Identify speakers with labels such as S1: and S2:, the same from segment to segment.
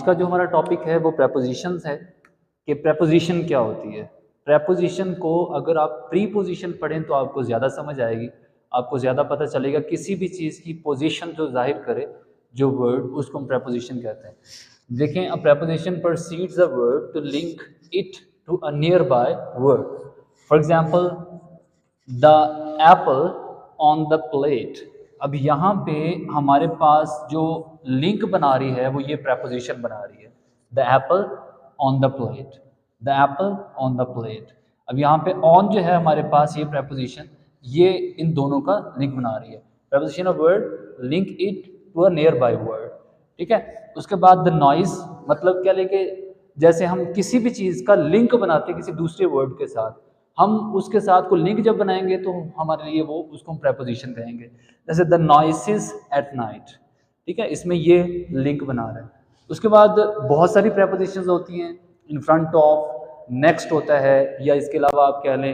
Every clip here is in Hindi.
S1: का जो हमारा टॉपिक है वो प्रेपोजिशंस है कि प्रेपोजिशन क्या होती है। प्रेपोजिशन को अगर आप प्रीपोजिशन पढ़ें तो आपको ज़्यादा समझ आएगी, आपको ज़्यादा पता चलेगा किसी भी चीज़ की पोजीशन जो जाहिर करे जो वर्ड, उसको हम प्रेपोजिशन कहते हैं। देखें, a preposition precedes a word to link it to a nearby word. For example, the apple on the plate. अब यहाँ पे हमारे पास जो लिंक बना रही है वो ये प्रेपोजिशन बना रही है, the Apple on the plate, the Apple on the plate. अब यहाँ पे ऑन जो है हमारे पास ये प्रेपोजिशन, ये इन दोनों का लिंक बना रही है। Preposition of word link it to a nearby word, ठीक है। उसके बाद द नॉइज, मतलब क्या लेके, जैसे हम किसी भी चीज़ का लिंक बनाते हैं किसी दूसरे वर्ड के साथ, हम उसके साथ को लिंक जब बनाएंगे तो हमारे लिए वो उसको हम प्रेपोजिशन कहेंगे। जैसे द नॉइसेस एट नाइट, ठीक है, इसमें ये लिंक बना रहा है। उसके बाद बहुत सारी प्रेपोजिशंस होती हैं, इन फ्रंट ऑफ, नेक्स्ट होता है, या इसके अलावा आप कह लें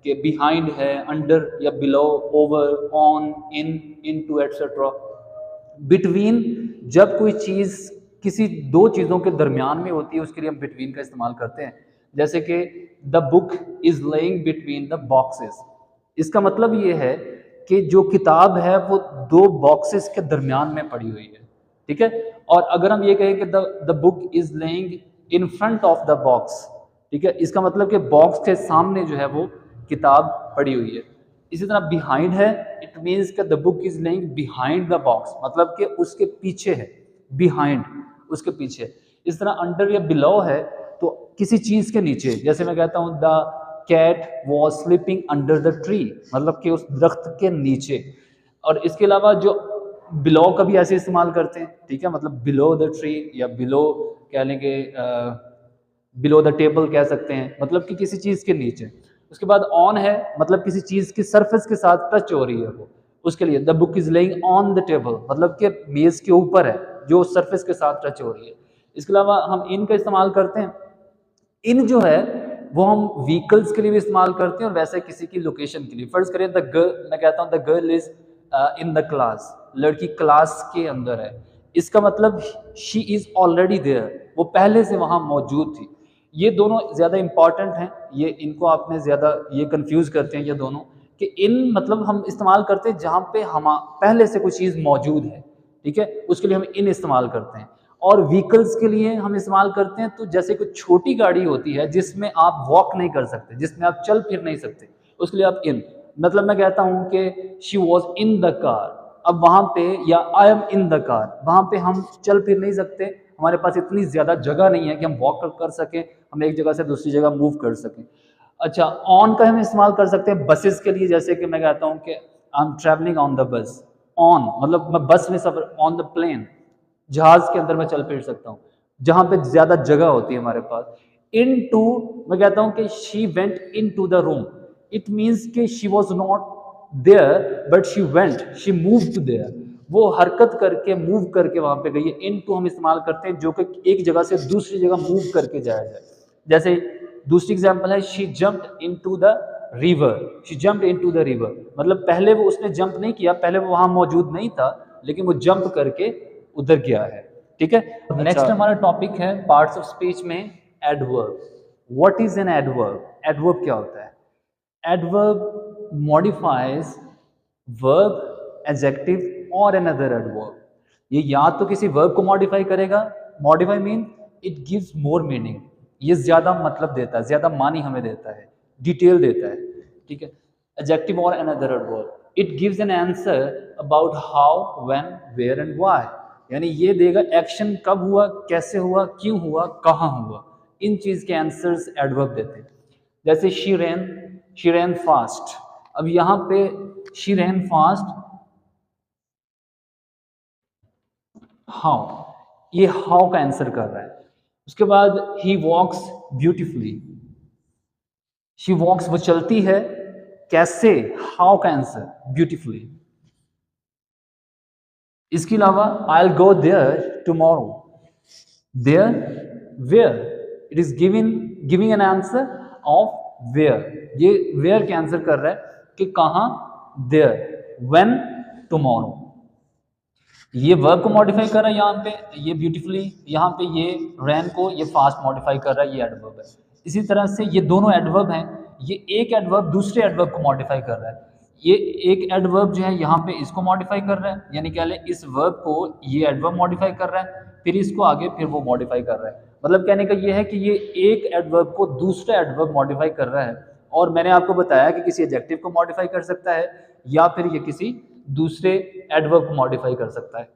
S1: कि बिहाइंड है, अंडर या below, over, on, in to etcetera. Between, जब कोई चीज़ किसी दो चीज़ों के दरमियान में होती है उसके लिए हम बिटवीन का इस्तेमाल करते हैं। जैसे कि the book is laying between the boxes, इसका मतलब ये है कि जो किताब है वो दो बॉक्सेस के दरमियान में पड़ी हुई है, ठीक है। और अगर हम ये कहें कि the book is laying in front of the box, ठीक है, इसका मतलब कि बॉक्स के सामने जो है वो किताब पड़ी हुई है। इसी तरह बिहाइंड है, इट मीन्स कि the book is laying behind the box, मतलब कि उसके पीछे है, बिहाइंड, उसके पीछे। इस तरह अंडर या बिलो है तो किसी चीज के नीचे, जैसे मैं कहता हूँ the cat was sleeping under the tree, मतलब कि उस दरख्त के नीचे। और इसके अलावा जो बिलो का भी ऐसे इस्तेमाल करते हैं, ठीक है, मतलब बिलो द ट्री या बिलो कह लेंगे, बिलो द टेबल कह सकते हैं, मतलब कि किसी चीज़ के नीचे। उसके बाद ऑन है, मतलब किसी चीज़ की सरफेस के साथ टच हो रही है वो, उसके लिए the book is laying on the table, मतलब कि मेज़ के ऊपर है, जो सरफेस के साथ टच हो रही है। इसके अलावा हम इन का इस्तेमाल करते हैं। इन जो है वो हम व्हीकल्स के लिए भी इस्तेमाल करते हैं और वैसे किसी की लोकेशन के लिए। फर्ज करें द गर्ल, मैं कहता हूँ the girl is in the class, लड़की क्लास के अंदर है, इसका मतलब शी इज ऑलरेडी देयर, वो पहले से वहाँ मौजूद थी। ये दोनों ज़्यादा इंपॉर्टेंट हैं, ये इनको आपने ज़्यादा ये कंफ्यूज करते हैं ये दोनों, कि इन मतलब हम इस्तेमाल करते हैं जहाँ पे हम पहले से कोई चीज़ मौजूद है, ठीक है, उसके लिए हम इन इस्तेमाल करते हैं। और व्हीकल्स के लिए हम इस्तेमाल करते हैं तो जैसे कोई छोटी गाड़ी होती है जिसमें आप वॉक नहीं कर सकते, जिसमें आप चल फिर नहीं सकते, उसके लिए आप इन, मतलब मैं कहता हूँ कि she was in the car, अब वहाँ पे, या I am in the car, वहाँ पे हम चल फिर नहीं सकते, हमारे पास इतनी ज़्यादा जगह नहीं है कि हम वॉक कर सकें, हम एक जगह से दूसरी जगह मूव कर सकें। अच्छा, ऑन का हम इस्तेमाल कर सकते हैं बसेस के लिए, जैसे कि मैं कहता हूँ कि I am travelling on the bus, on मतलब मैं बस में सफर, ऑन द प्लेन, जहाज के अंदर मैं चल फिर सकता हूँ जहां पे ज्यादा जगह होती है हमारे पास। इन टू, मैं कहता हूं कि she went into the room, it means कि she was not there but she went, she moved there, वो हरकत करके मूव करके वहां पे गई है। इन टू हम इस्तेमाल करते हैं जो कि एक जगह से दूसरी जगह मूव करके जाया जाए। जैसे दूसरी एग्जांपल है she jumped into the river, she jumped into the river, मतलब पहले वो उसने जंप नहीं किया, पहले वो वहां मौजूद नहीं था, लेकिन वो जंप करके उधर गया है, ठीक है। नेक्स्ट हमारा टॉपिक है पार्ट्स ऑफ स्पीच में adverb. What is an adverb? Adverb क्या होता है? एडवर्ब मॉडिफाइज वर्ब, एडजेक्टिव और अनदर एडवर्ब। ये या तो किसी वर्ब को मॉडिफाई करेगा, modify mean it gives more meaning, ये ज्यादा मतलब देता है, ज्यादा मानी हमें देता है, डिटेल देता है, ठीक है। एडजेक्टिव और another adverb, it gives an answer about how, when, where and why, यानी ये देगा एक्शन कब हुआ, कैसे हुआ, क्यों हुआ, कहाँ हुआ, इन चीज के आंसर्स एडवर्ब देते हैं। जैसे शी रैन फास्ट, अब यहाँ पे शी रैन फास्ट, हाउ, ये हाउ का आंसर कर रहा है। उसके बाद ही वॉक्स ब्यूटिफुली, शी वॉक्स वो चलती है, कैसे, हाउ का आंसर ब्यूटिफुली। इसके अलावा I will go there tomorrow, there, where, it is giving an answer of where, ये वेयर के आंसर कर रहा है कि कहाँ, देयर, व्हेन, टुमारो। ये वर्ब को मॉडिफाई कर रहा है यहाँ पे, ये ब्यूटीफुली, यहाँ पे ये रैन को ये फास्ट मॉडिफाई कर रहा है, ये एडवर्ब है। इसी तरह से ये दोनों एडवर्ब हैं, ये एक एडवर्ब दूसरे एडवर्ब को मॉडिफाई कर रहा है। ये एक एडवर्ब जो है यहाँ पे इसको मॉडिफाई कर रहा है, यानी क्या है, इस वर्ब को ये एडवर्ब मॉडिफाई कर रहा है, फिर इसको आगे फिर वो मॉडिफाई कर रहा है। मतलब कहने का ये है कि ये एक एडवर्ब को दूसरा एडवर्ब मॉडिफाई कर रहा है। और मैंने आपको बताया कि किसी एडजेक्टिव को मॉडिफाई कर सकता है या फिर ये किसी दूसरे एडवर्ब को मॉडिफाई कर सकता है।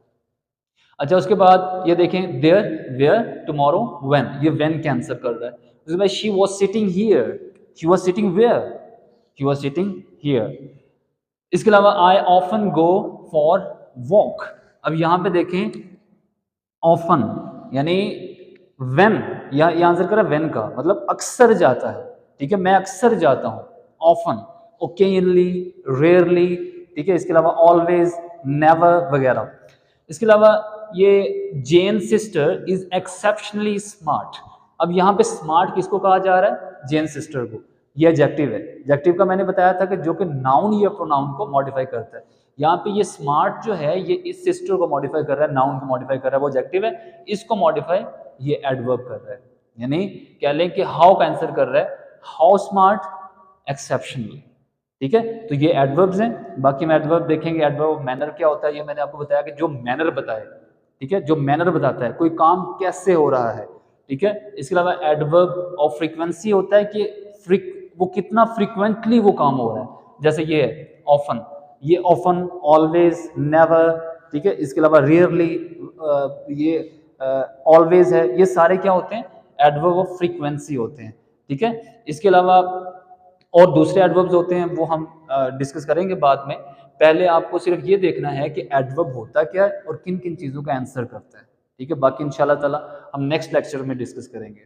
S1: अच्छा, उसके बाद ये देखें, देयर, वेयर, टुमारो, व्हेन, ये व्हेन के आंसर कर रहा है। उसके बाद she was sitting here, she was sitting where, she was sitting here. इसके अलावा I often go for walk. अब यहाँ पे देखें, ऑफन यानी व्हेन, या ये आंसर कर रहा है व्हेन का, मतलब अक्सर जाता है, ठीक है, मैं अक्सर जाता हूँ, ऑफन, ओकेजनली, रेयरली, ठीक है। इसके अलावा ऑलवेज, नेवर वगैरह। इसके अलावा ये जेन सिस्टर इज एक्सेप्शनली स्मार्ट। अब यहाँ पे स्मार्ट किसको कहा जा रहा है? जेन सिस्टर को। ये एडजेक्टिव है, एडजेक्टिव का मैंने बताया था कि जो कि नाउन या प्रोनाउन को मॉडिफाई करता है। यहाँ पे ये स्मार्ट जो है ये इस सिस्टर को मॉडिफाई कर रहा है, नाउन को मॉडिफाई कर रहा है, वो एडजेक्टिव है, इसको मॉडिफाई ये एडवर्ब कर रहा है। यानी कह लें कि हाउ का आंसर कर रहा है, हाउ स्मार्ट, एक्सेप्शनली, ठीक है। तो ये एडवर्ब्स हैं। बाकी हम एडवर्ब देखेंगे, एडवर्ब मैनर क्या होता है ये मैंने आपको बताया कि जो मैनर बताए, ठीक है, जो मैनर बताता है कोई काम कैसे हो रहा है, ठीक है। इसके अलावा एडवर्ब ऑफ फ्रीक्वेंसी होता है कि वो कितना फ्रीक्वेंटली वो काम हो रहा है, जैसे ये है ऑफन, ये ऑफन, ऑलवेज, नेवर, ठीक है। इसके अलावा रेयरली, ये ऑलवेज है, ये सारे क्या होते हैं? एडवर्ब ऑफ फ्रीक्वेंसी होते हैं, ठीक है। इसके अलावा और दूसरे एडवर्ब्स होते हैं, वो हम डिस्कस करेंगे बाद में। पहले आपको सिर्फ ये देखना है कि एडवर्ब होता क्या है और किन किन चीज़ों का आंसर करता है, ठीक है। बाकी इंशाल्लाह ताला हम नेक्स्ट लेक्चर में डिस्कस करेंगे।